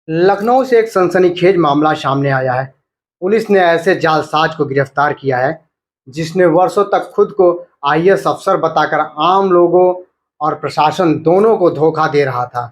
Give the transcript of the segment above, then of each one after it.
लखनऊ से एक सनसनीखेज मामला सामने आया है। पुलिस ने ऐसे जालसाज को गिरफ्तार किया है जिसने वर्षों तक खुद को आईएएस अफसर बताकर आम लोगों और प्रशासन दोनों को धोखा दे रहा था।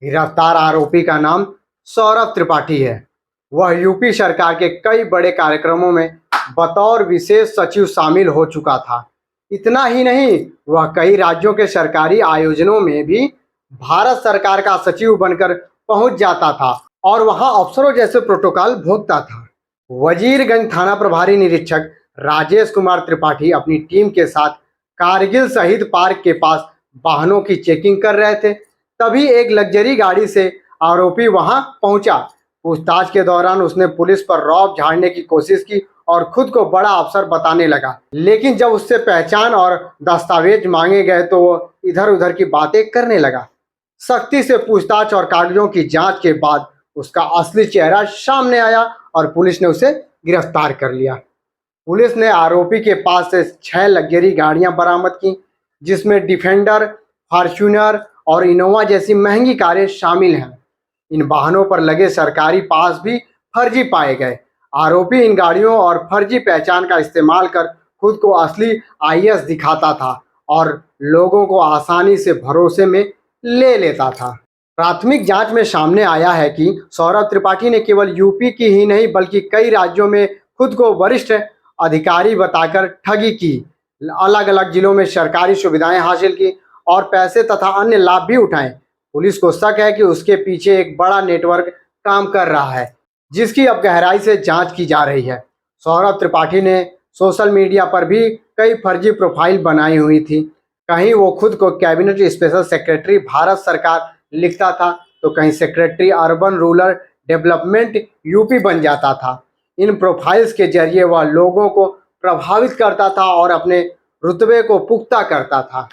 गिरफ्तार आरोपी का नाम सौरभ त्रिपाठी है। वह यूपी सरकार के कई बड़े कार्यक्रमों में बतौर विशेष सचिव शामिल हो चुका था। इतना ही नहीं, वह कई राज्यों के सरकारी आयोजनों में भी भारत सरकार का सचिव बनकर पहुंच जाता था और वहां अफसरों जैसे प्रोटोकॉल भोगता था। वजीरगंज थाना प्रभारी निरीक्षक राजेश कुमार त्रिपाठी अपनी टीम के साथ कारगिल शहीद पार्क के पास वाहनों की चेकिंग कर रहे थे। तभी एक लग्जरी गाड़ी से आरोपी वहां पहुंचा। पूछताछ के दौरान उसने पुलिस पर रौब झाड़ने की कोशिश की और खुद को बड़ा अफसर बताने लगा। लेकिन जब उससे पहचान और दस्तावेज मांगे गए तो वो इधर उधर की बातें करने लगा। सख्ती से पूछताछ और कागजों की जांच के बाद उसका असली चेहरा सामने आया और पुलिस ने उसे गिरफ्तार कर लिया। पुलिस ने आरोपी के पास से 6 लग्जरी गाड़ियां बरामद की, जिसमें डिफेंडर, फॉर्च्यूनर और इनोवा जैसी महंगी कारें शामिल हैं। इन वाहनों पर लगे सरकारी पास भी फर्जी पाए गए। आरोपी इन गाड़ियों और फर्जी पहचान का इस्तेमाल कर खुद को असली आईएएस दिखाता था और लोगों को आसानी से भरोसे में ले लेता था। प्राथमिक जांच में सामने आया है कि सौरभ त्रिपाठी ने केवल यूपी की ही नहीं बल्कि कई राज्यों में खुद को वरिष्ठ अधिकारी बताकर ठगी की, अलग अलग जिलों में सरकारी सुविधाएं हासिल की और पैसे तथा अन्य लाभ भी उठाए। पुलिस को शक है कि उसके पीछे एक बड़ा नेटवर्क काम कर रहा है, जिसकी अब गहराई से जांच की जा रही है। सौरभ त्रिपाठी ने सोशल मीडिया पर भी कई फर्जी प्रोफाइल बनाई हुई थी। कहीं वो खुद को कैबिनेट स्पेशल सेक्रेटरी भारत सरकार लिखता था तो कहीं secretary urban rural development UP बन जाता था। इन प्रोफाइल्स के जरिए वह लोगों को प्रभावित करता था और अपने रुतबे को पुख्ता करता था।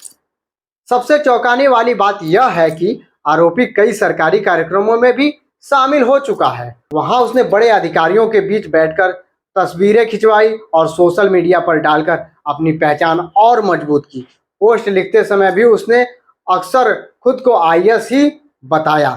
सबसे चौंकाने वाली बात यह है कि आरोपी कई सरकारी कार्यक्रमों में भी शामिल हो चुका है। वहां उसने बड़े अधिकारियों के बीच बैठकर तस्वीरें खिंचवाई और सोशल मीडिया पर डालकर अपनी पहचान और मजबूत की। पोस्ट लिखते समय भी उसने अक्सर खुद को आईएएस ही बताया।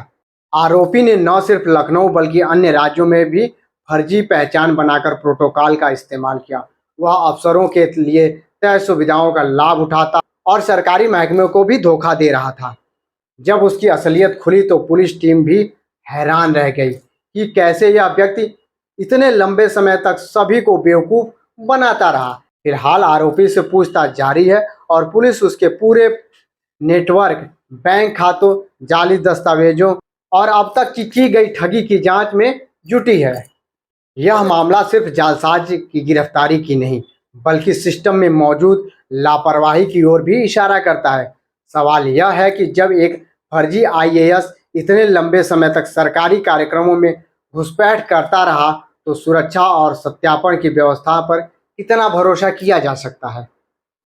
आरोपी ने न सिर्फ लखनऊ बल्कि अन्य राज्यों में भी फर्जी पहचान बनाकर प्रोटोकॉल का इस्तेमाल किया। वह अफसरों के लिए तय सुविधाओं का लाभ उठाता और सरकारी महकमे को भी धोखा दे रहा था। जब उसकी असलियत खुली तो पुलिस टीम भी हैरान रह गई कि कैसे यह व्यक्ति इतने लंबे समय तक सभी को बेवकूफ बनाता रहा। फिलहाल आरोपी से पूछताछ जारी है और पुलिस उसके पूरे नेटवर्क, बैंक खातों, जाली दस्तावेजों और अब तक की गई ठगी की जांच में जुटी है। यह मामला सिर्फ जालसाज की गिरफ्तारी की नहीं बल्कि सिस्टम में मौजूद लापरवाही की ओर भी इशारा करता है। सवाल यह है कि जब एक फर्जी आईएएस इतने लंबे समय तक सरकारी कार्यक्रमों में घुसपैठ करता रहा तो सुरक्षा और सत्यापन की व्यवस्था पर कितना भरोसा किया जा सकता है।